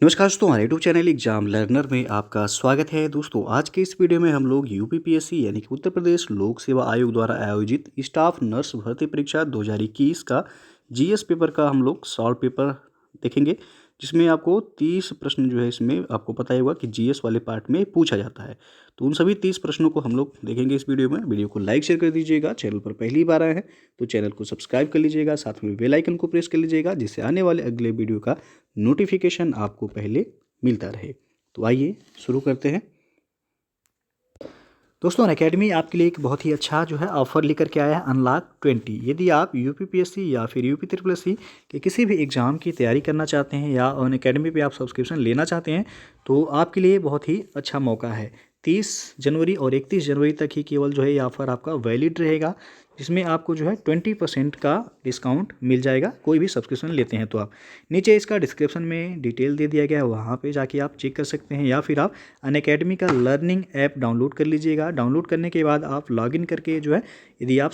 नमस्कार दोस्तों, हमारे यूट्यूब चैनल एग्जाम लर्नर में आपका स्वागत है। दोस्तों, आज के इस वीडियो में हम लोग यूपीपीएससी यानी कि उत्तर प्रदेश लोक सेवा आयोग द्वारा आयोजित स्टाफ नर्स भर्ती परीक्षा 2021 का जीएस पेपर का हम लोग सॉल्व पेपर देखेंगे, जिसमें आपको 30 प्रश्न जो है इसमें आपको पता ही होगा कि जीएस वाले पार्ट में पूछा जाता है। तो उन सभी 30 प्रश्नों को हम लोग देखेंगे इस वीडियो में। वीडियो को लाइक शेयर कर दीजिएगा। चैनल पर पहली बार आए हैं तो चैनल को सब्सक्राइब कर लीजिएगा, साथ में बेल आइकन को प्रेस कर लीजिएगा, जिससे आने वाले अगले वीडियो का नोटिफिकेशन आपको पहले मिलता रहे। तो आइए शुरू करते हैं। दोस्तों, अनअकैडमी आपके लिए एक बहुत ही अच्छा जो है ऑफर लेकर के आया है, अनलॉक 20। यदि आप यूपीपीएससी या फिर यूपी ट्रिपल एस सी के किसी भी एग्ज़ाम की तैयारी करना चाहते हैं या अनअकैडमी पे आप सब्सक्रिप्शन लेना चाहते हैं तो आपके लिए बहुत ही अच्छा मौका है। 30 जनवरी और 31 जनवरी तक ही केवल जो है ये ऑफ़र आपका वैलिड रहेगा, जिसमें आपको जो है 20% का डिस्काउंट मिल जाएगा कोई भी सब्सक्रिप्शन लेते हैं तो आप। नीचे इसका डिस्क्रिप्शन में डिटेल दे दिया गया है, वहाँ पे जाके आप चेक कर सकते हैं, या फिर आप अनअकैडमी का लर्निंग ऐप डाउनलोड कर लीजिएगा। डाउनलोड करने के बाद आप लॉगिन करके जो है, यदि आप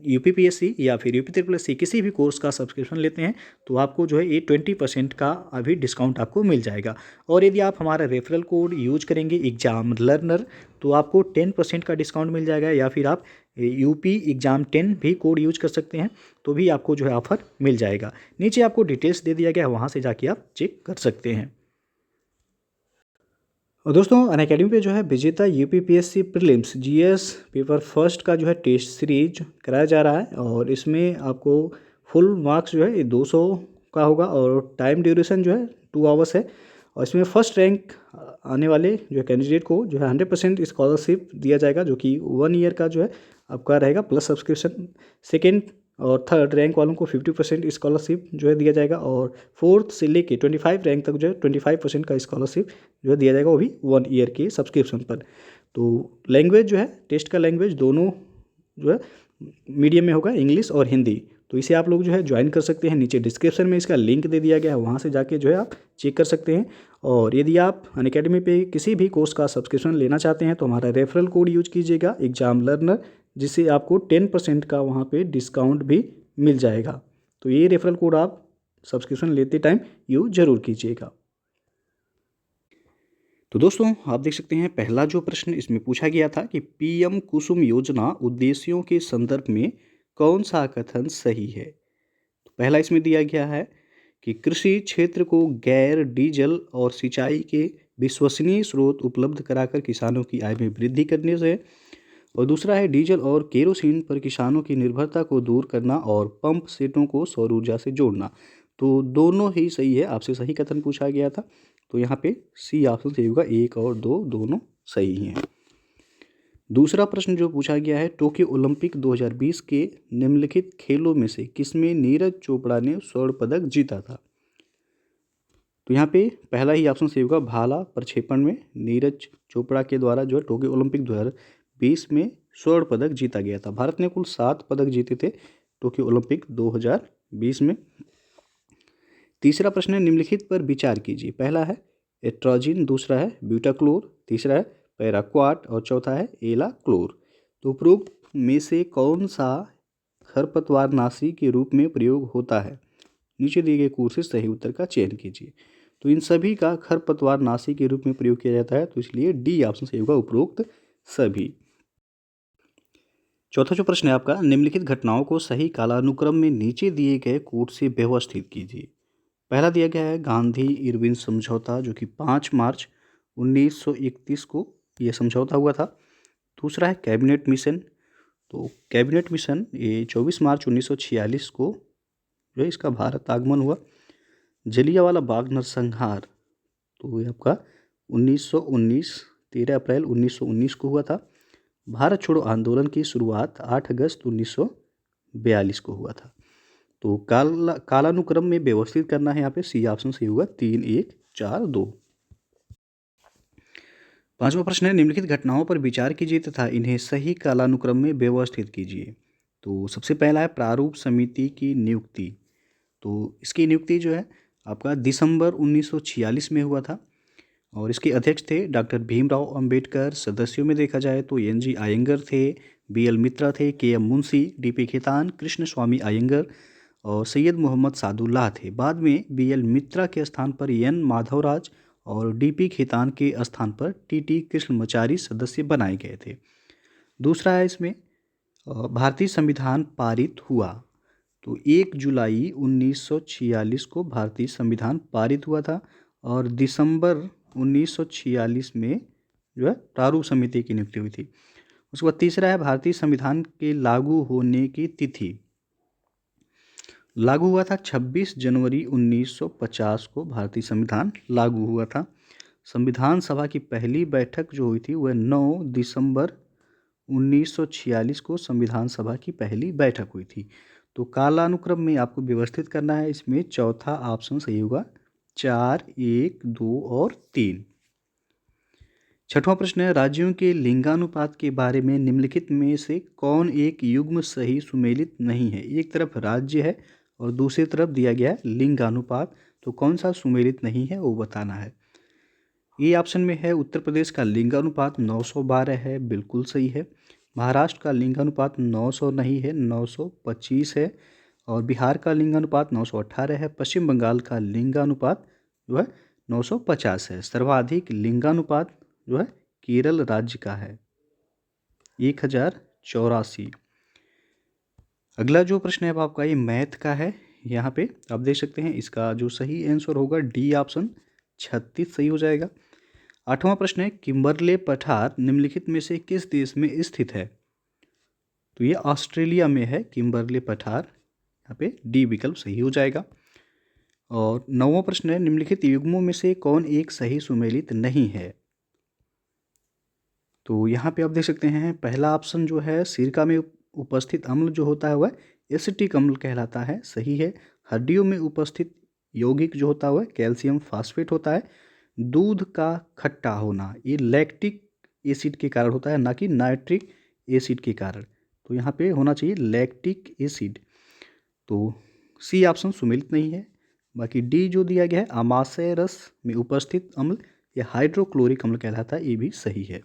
यूपीपीएससी या फिर यूपी ट्रिपल एस सी किसी भी कोर्स का सब्सक्रिप्शन लेते हैं तो आपको जो है ये 20% का अभी डिस्काउंट आपको मिल जाएगा। और यदि आप हमारा रेफरल कोड यूज करेंगे एग्जाम लर्नर तो आपको 10% का डिस्काउंट मिल जाएगा, या फिर आप यूपी एग्जाम 10 भी कोड यूज कर सकते हैं तो भी आपको जो है ऑफर मिल जाएगा। नीचे आपको डिटेल्स दे दिया गया है, वहाँ से जाके आप चेक कर सकते हैं। और दोस्तों, अनअकैडमी पे जो है विजेता UPPSC prelims GS paper first का जो है टेस्ट सीरीज कराया जा रहा है, और इसमें आपको फुल मार्क्स जो है ये 200 का होगा, और टाइम ड्यूरेशन जो है 2 आवर्स है। और इसमें फर्स्ट रैंक आने वाले जो है कैंडिडेट को जो है 100% स्कॉलरशिप दिया जाएगा, जो कि 1 ईयर का जो है आपका रहेगा प्लस सब्सक्रिप्शन। सेकेंड और थर्ड रैंक वालों को 50% स्कॉलरशिप जो है दिया जाएगा, और फोर्थ से लेके 25 रैंक तक जो है 25% का स्कॉलरशिप जो है दिया जाएगा, वो भी 1 ईयर के सब्सक्रिप्शन पर। तो लैंग्वेज जो है, टेस्ट का लैंग्वेज दोनों जो है मीडियम में होगा, इंग्लिश और हिंदी। तो इसे आप लोग जो है ज्वाइन कर सकते हैं। नीचे डिस्क्रिप्शन में इसका लिंक दे दिया गया है, वहाँ से जाके जो है आप चेक कर सकते हैं। और यदि आप अनअकैडमी पे किसी भी कोर्स का सब्सक्रिप्शन लेना चाहते हैं तो हमारा रेफरल कोड यूज कीजिएगा एग्जाम लर्नर, जिससे आपको 10% का वहाँ पे डिस्काउंट भी मिल जाएगा। तो ये रेफरल कोड आप सब्सक्रिप्शन लेते टाइम यूज ज़रूर कीजिएगा। तो दोस्तों, आप देख सकते हैं पहला जो प्रश्न इसमें पूछा गया था कि पीएम कुसुम योजना उद्देश्यों के संदर्भ में कौन सा कथन सही है। तो पहला इसमें दिया गया है कि कृषि क्षेत्र को गैर डीजल और सिंचाई के विश्वसनीय स्रोत उपलब्ध कराकर किसानों की आय में वृद्धि करने से, और दूसरा है डीजल और केरोसिन पर किसानों की निर्भरता को दूर करना और पंप सेटों को सौर ऊर्जा से जोड़ना। तो दोनों ही सही है, आपसे सही कथन पूछा गया था। तो यहाँ पे सी ऑप्शन सही होगा, 1 और 2 दोनों सही हैं। दूसरा प्रश्न जो पूछा गया है, टोक्यो ओलंपिक 2020 के निम्नलिखित खेलों में से किसमें नीरज चोपड़ा ने स्वर्ण पदक जीता था। तो यहाँ पे पहला ही ऑप्शन सही होगा, भाला प्रक्षेपण में नीरज चोपड़ा के द्वारा जो है टोक्यो ओलंपिक 2020 में स्वर्ण पदक जीता गया था। भारत ने कुल 7 पदक जीते थे टोक्यो ओलंपिक 2020 में। तीसरा प्रश्न है, निम्नलिखित पर विचार कीजिए। पहला है एट्रोजिन, दूसरा है ब्यूटाक्लोर, तीसरा है पैराक्वाट और चौथा है एलाक्लोर। तो उपरोक्त में से कौन सा खरपतवारनाशी के रूप में प्रयोग होता है। नीचे दिए गए कोड से सही उत्तर का चयन कीजिए। तो इन सभी का खरपतवारनाशी के रूप में प्रयोग किया जाता है, तो इसलिए डी ऑप्शन सही होगा, उपरोक्त सभी। चौथा जो प्रश्न है आपका, निम्नलिखित घटनाओं को सही कालानुक्रम में नीचे दिए गए कोड से व्यवस्थित कीजिए। पहला दिया गया है गांधी इरविन समझौता, जो कि 5 मार्च 1931 को यह समझौता हुआ था। दूसरा है कैबिनेट मिशन, तो कैबिनेट मिशन ये 24 मार्च 1946 को जो है इसका भारत आगमन हुआ। जलियांवाला बाग नरसंहार, तो ये आपका 1919 13 अप्रैल 1919 को हुआ था। भारत छोड़ो आंदोलन की शुरुआत 8 अगस्त 1942 को हुआ था। तो कालानुक्रम में व्यवस्थित करना है, यहाँ पे सी ऑप्शन सही होगा, 3 1 4 2। पांचवा प्रश्न है, निम्नलिखित घटनाओं पर विचार कीजिए तथा इन्हें सही कालानुक्रम में व्यवस्थित कीजिए। तो सबसे पहला है प्रारूप समिति की नियुक्ति। तो इसकी नियुक्ति जो है आपका दिसंबर 1946 में हुआ था, और इसके अध्यक्ष थे डॉक्टर भीमराव अंबेडकर। सदस्यों में देखा जाए तो एन.जी. अयंगर थे, बी.एल. मित्रा थे, के.एम. मुंशी, डी.पी. खेतान, कृष्ण स्वामी अयंगर और सैयद मोहम्मद सादुल्लाह थे। बाद में BL मित्रा के स्थान पर N माधवराज और DP खेतान के स्थान पर TT कृष्णमाचारी सदस्य बनाए गए थे। दूसरा है इसमें भारतीय संविधान पारित हुआ। तो 1 जुलाई 1946 को भारतीय संविधान पारित हुआ था और दिसंबर 1946 में जो है प्रारूप समिति की नियुक्ति हुई थी। उसके बाद तीसरा है भारतीय संविधान के लागू होने की तिथि। लागू हुआ था 26 जनवरी 1950 को भारतीय संविधान लागू हुआ था। संविधान सभा की पहली बैठक जो हुई थी वह 9 दिसंबर 1946 को संविधान सभा की पहली बैठक हुई थी। तो कालानुक्रम में आपको व्यवस्थित करना है। इसमें चौथा ऑप्शन सही होगा, 4, 1, 2 और 3। छठवां प्रश्न है, राज्यों के लिंगानुपात के बारे में निम्नलिखित में से कौन एक युग्म सही सुमेलित नहीं है। एक तरफ राज्य है और दूसरी तरफ दिया गया है लिंगानुपात, तो कौन सा सुमेलित नहीं है वो बताना है। ये ऑप्शन में है उत्तर प्रदेश का लिंगानुपात 912 है, बिल्कुल सही है। महाराष्ट्र का लिंगानुपात 900 नहीं है, 925 है। और बिहार का लिंगानुपात 918 है। पश्चिम बंगाल का लिंगानुपात जो है 950 है। सर्वाधिक लिंगानुपात जो है केरल राज्य का है, 1084। अगला जो प्रश्न है अब आपका ये मैथ का है। यहाँ पे आप देख सकते हैं इसका जो सही आंसर होगा डी ऑप्शन 36 सही हो जाएगा। आठवां प्रश्न है, किम्बरले पठार निम्नलिखित में से किस देश में स्थित है। तो ये ऑस्ट्रेलिया में है किम्बरले पठार, यहाँ पे डी विकल्प सही हो जाएगा। और नौवां प्रश्न है, निम्नलिखित युग्मों में से कौन एक सही सुमेलित नहीं है। तो यहाँ पे आप देख सकते हैं पहला ऑप्शन जो है सिरका में उपस्थित अम्ल जो होता है वह एसिटिक अम्ल कहलाता है, सही है। हड्डियों में उपस्थित यौगिक जो होता है वह कैल्शियम फास्फेट होता है। दूध का खट्टा होना ये लैक्टिक एसिड के कारण होता है, ना कि नाइट्रिक एसिड के कारण। तो यहाँ पे होना चाहिए लैक्टिक एसिड। तो सी ऑप्शन सुमेलित नहीं है। बाकी डी जो दिया गया है आमाशय रस में उपस्थित अम्ल या हाइड्रोक्लोरिक अम्ल कहलाता है, ये भी सही है।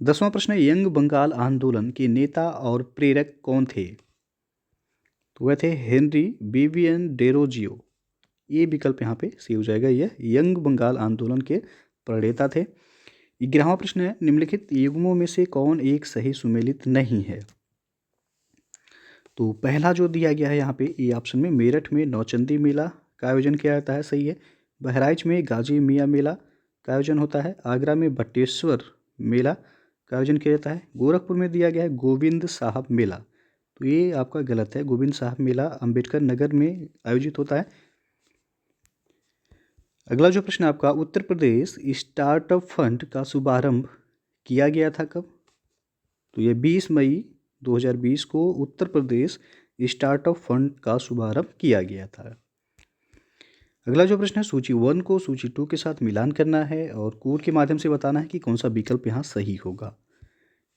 10वां प्रश्न है, यंग बंगाल आंदोलन के नेता और प्रेरक कौन थे। तो वह थे हेनरी विवियन डेरोजियो, ये विकल्प यहाँ पे सही हो जाएगा। यह यंग बंगाल आंदोलन के प्रणेता थे। 11वां प्रश्न है, निम्नलिखित युग्मों में से कौन एक सही सुमेलित नहीं है। तो पहला जो दिया गया है यहाँ पे ये ऑप्शन में मेरठ में नौचंदी मेला का आयोजन किया जाता है, सही है। बहराइच में गाजी मियाँ मेला का आयोजन होता है। आगरा में बटेश्वर मेला का आयोजन किया जाता है। गोरखपुर में दिया गया है गोविंद साहब मेला, तो ये आपका गलत है। गोविंद साहब मेला अंबेडकर नगर में आयोजित होता है। अगला जो प्रश्न आपका, उत्तर प्रदेश स्टार्टअप फंड का शुभारंभ किया गया था कब। तो ये 20 मई 2020 को उत्तर प्रदेश स्टार्टअप फंड का शुभारंभ किया गया था। अगला जो प्रश्न है, सूची 1 को सूची 2 के साथ मिलान करना है और कोड के माध्यम से बताना है कि कौन सा विकल्प यहाँ सही होगा।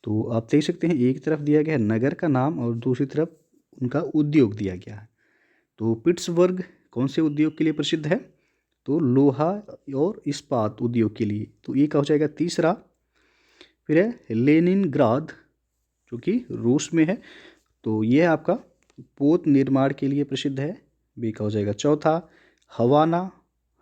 तो आप देख सकते हैं एक तरफ दिया गया है नगर का नाम और दूसरी तरफ उनका उद्योग दिया गया है। तो पिट्सबर्ग कौन से उद्योग के लिए प्रसिद्ध है। तो लोहा और इस्पात उद्योग के लिए, तो ये क्या हो जाएगा तीसरा। फिर है लेनिनग्राद जो कि रूस में है, तो यह आपका पोत निर्माण के लिए प्रसिद्ध है, बी का हो जाएगा चौथा। हवाना,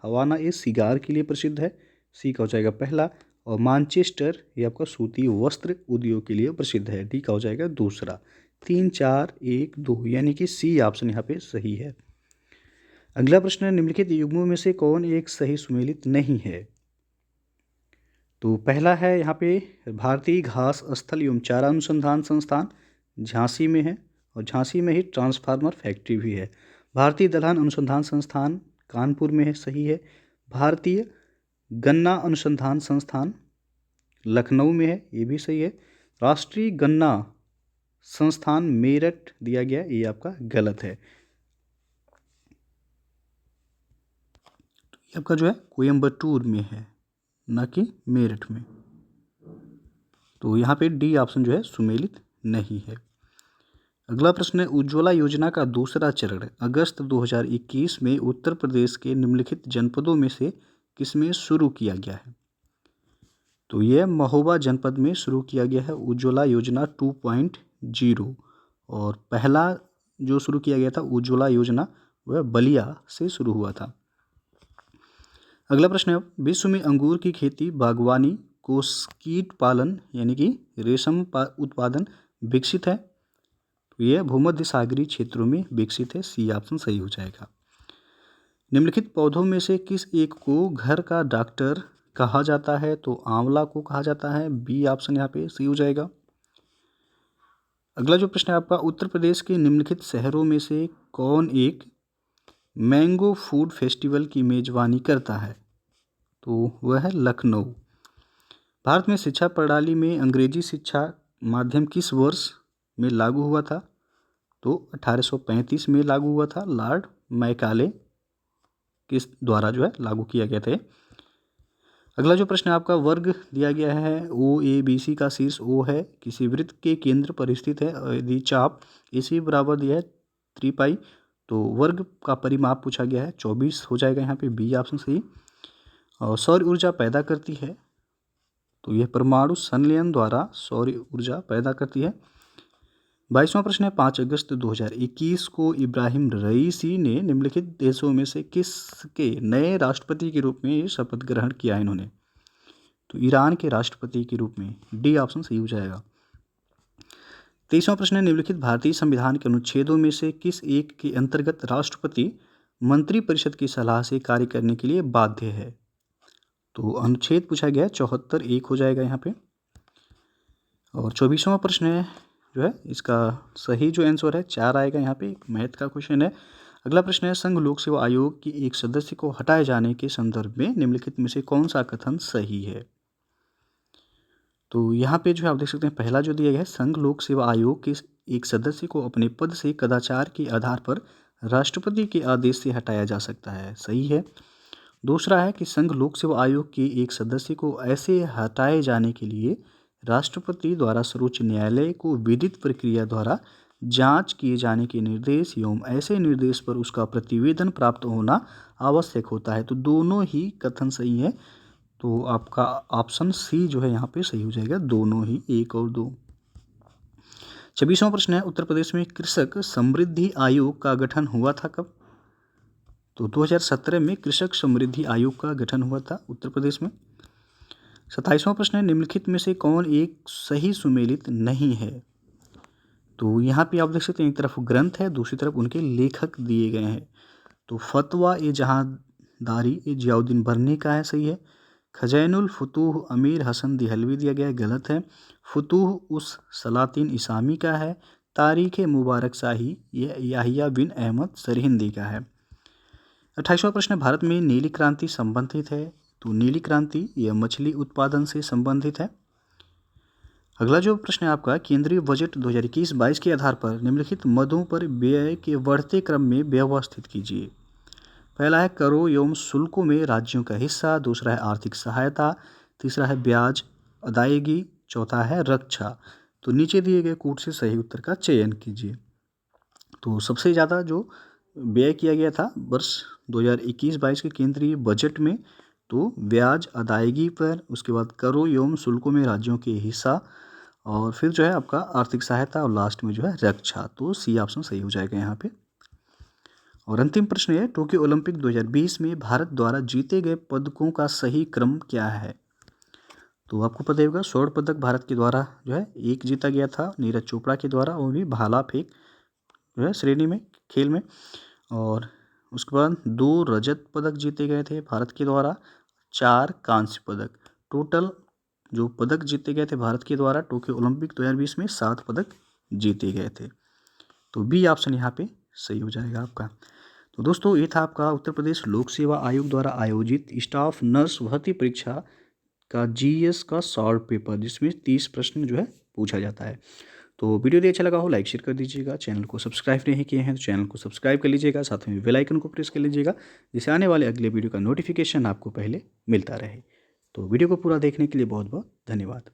हवाना ये सिगार के लिए प्रसिद्ध है, सी का हो जाएगा पहला। और मानचेस्टर ये आपका सूती वस्त्र उद्योग के लिए प्रसिद्ध है, डी का हो जाएगा दूसरा। 3, 4, 1, 2 यानी कि सी ऑप्शन यहाँ पे सही है। अगला प्रश्न है, निम्नलिखित युग्मों में से कौन एक सही सुमेलित नहीं है। तो पहला है यहाँ पे भारतीय घास स्थल एवं चारा अनुसंधान संस्थान झांसी में है और झांसी में ही ट्रांसफार्मर फैक्ट्री भी है। भारतीय दलहन अनुसंधान संस्थान कानपुर में है, सही है। भारतीय गन्ना अनुसंधान संस्थान लखनऊ में है, ये भी सही है। राष्ट्रीय गन्ना संस्थान मेरठ दिया गया, ये आपका गलत है। ये आपका जो है कोयम्बटूर में है, ना कि मेरठ में। तो यहाँ पे डी ऑप्शन जो है सुमेलित नहीं है। अगला प्रश्न है, उज्ज्वला योजना का दूसरा चरण अगस्त 2021 में उत्तर प्रदेश के निम्नलिखित जनपदों में से किसमें शुरू किया गया है। तो यह महोबा जनपद में शुरू किया गया है उज्ज्वला योजना 2.0। और पहला जो शुरू किया गया था उज्ज्वला योजना, वह बलिया से शुरू हुआ था। अगला प्रश्न है, विश्व में अंगूर की खेती, बागवानी, कीट पालन यानी कि रेशम उत्पादन विकसित है। तो यह भूमध्य सागरीय क्षेत्रों में विकसित है। सी ऑप्शन सही हो जाएगा। निम्नलिखित पौधों में से किस एक को घर का डॉक्टर कहा जाता है? तो आंवला को कहा जाता है। बी ऑप्शन यहाँ पे सही हो जाएगा। अगला जो प्रश्न है आपका, उत्तर प्रदेश के निम्नलिखित शहरों में से कौन एक मैंगो फूड फेस्टिवल की मेजबानी करता है? तो वह है लखनऊ। भारत में शिक्षा प्रणाली में अंग्रेजी शिक्षा माध्यम किस वर्ष में लागू हुआ था? तो 1835 में लागू हुआ था। लॉर्ड मैकाले किस द्वारा जो है लागू किया गया था। अगला जो प्रश्न आपका, वर्ग दिया गया है ओ ए बी सी का शीर्ष ओ है, किसी वृत्त के केंद्र पर स्थित है। यदि चाप इसी बराबर दिया है 3 पाई, तो वर्ग का परिमाप पूछा गया है 24 हो जाएगा यहाँ पे। बी ऑप्शन सही। और सौर ऊर्जा पैदा करती है, तो यह परमाणु संलयन द्वारा सौर ऊर्जा पैदा करती है। 22वां प्रश्न है, 5 अगस्त 2021 को इब्राहिम रईसी ने निम्नलिखित देशों में से किसके नए राष्ट्रपति के रूप में शपथ ग्रहण किया है इन्होंने? तो ईरान के राष्ट्रपति के रूप में। डी ऑप्शन सही हो जाएगा। 23वां प्रश्न है, निम्नलिखित भारतीय संविधान के अनुच्छेदों में से किस एक के अंतर्गत राष्ट्रपति मंत्रिपरिषद की सलाह से कार्य करने के लिए बाध्य है? तो अनुच्छेद पूछा गया है 74, 1 हो जाएगा यहाँ पे। और 24वां प्रश्न है जो है, इसका सही जो आंसर है 4 आएगा यहाँ पे। मैथ का क्वेश्चन है। अगला प्रश्न है, संघ लोक सेवा आयोग की एक सदस्य को हटाए जाने के संदर्भ में निम्नलिखित में से कौन सा कथन सही है? तो यहाँ पे जो है आप देख सकते हैं, पहला जो दिया गया है, संघ लोक सेवा आयोग के एक सदस्य को अपने पद से कदाचार के आधार पर राष्ट्रपति के आदेश से हटाया जा सकता है। सही है। दूसरा है कि संघ लोक सेवा आयोग के एक सदस्य को ऐसे हटाए जाने के लिए राष्ट्रपति द्वारा सर्वोच्च न्यायालय को विधिक प्रक्रिया द्वारा जांच किए जाने के निर्देश एवं ऐसे निर्देश पर उसका प्रतिवेदन प्राप्त होना आवश्यक होता है। तो दोनों ही कथन सही है। तो आपका ऑप्शन सी जो है यहाँ पे सही हो जाएगा, दोनों ही, 1 और 2। 26वां प्रश्न है, उत्तर प्रदेश में कृषक समृद्धि आयोग का गठन हुआ था कब? तो 2017 में कृषक समृद्धि आयोग का गठन हुआ था उत्तर प्रदेश में। 27वां प्रश्न है, निम्नलिखित में से कौन एक सही सुमेलित नहीं है? तो यहाँ पे आप देख सकते हैं, एक तरफ ग्रंथ है, दूसरी तरफ उनके लेखक दिए गए हैं। तो फतवा ए जहांदारी ए जियाउद्दीन बर्नी का है, सही है। खजैनुल फुतूह अमीर हसन दिहलवी दिया गया है, गलत है। फुतूह उस सलातीन इसामी का है। तारीख़ मुबारक शाही ये याहिया बिन अहमद सरहिंदी का है। 28वां प्रश्न, भारत में नीली क्रांति संबंधित है। तो नीली क्रांति यह मछली उत्पादन से संबंधित है। अगला जो प्रश्न है आपका, केंद्रीय बजट 2021-22 के आधार पर निम्नलिखित मदों पर व्यय के बढ़ते क्रम में व्यवस्थित कीजिए। पहला है करों एवं शुल्कों में राज्यों का हिस्सा, दूसरा है आर्थिक सहायता, तीसरा है ब्याज अदायगी, चौथा है रक्षा। तो नीचे दिए गए कूट से सही उत्तर का चयन कीजिए। तो सबसे ज़्यादा जो व्यय किया गया था वर्ष 2021-22 के केंद्रीय बजट में, तो ब्याज अदायगी पर, उसके बाद करों एवं शुल्कों में राज्यों के हिस्सा, और फिर जो है आपका आर्थिक सहायता, और लास्ट में जो है रक्षा। तो सी ऑप्शन सही हो जाएगा यहाँ पे। और अंतिम प्रश्न है, टोक्यो ओलंपिक 2020 में भारत द्वारा जीते गए पदकों का सही क्रम क्या है? तो आपको पता होगा, स्वर्ण पदक भारत के द्वारा जो है 1 जीता गया था नीरज चोपड़ा के द्वारा, वो भी भाला फेंक जो है श्रेणी में, खेल में। और उसके बाद 2 रजत पदक जीते गए थे भारत के द्वारा, 4 कांस्य पदक। टोटल जो पदक जीते गए थे भारत के द्वारा टोक्यो ओलंपिक 2020 में 7 पदक जीते गए थे। तो बी ऑप्शन यहाँ पे सही हो जाएगा आपका। तो दोस्तों, ये था आपका उत्तर प्रदेश लोक सेवा आयोग द्वारा आयोजित स्टाफ नर्स भर्ती परीक्षा का जीएस का शॉर्ट पेपर, जिसमें 30 प्रश्न जो है पूछा जाता है। तो वीडियो यदि अच्छा लगा हो लाइक शेयर कर दीजिएगा। चैनल को सब्सक्राइब नहीं किए हैं तो चैनल को सब्सक्राइब कर लीजिएगा, साथ में बेल आइकन को प्रेस कर लीजिएगा, जिससे आने वाले अगले वीडियो का नोटिफिकेशन आपको पहले मिलता रहे। तो वीडियो को पूरा देखने के लिए बहुत बहुत धन्यवाद।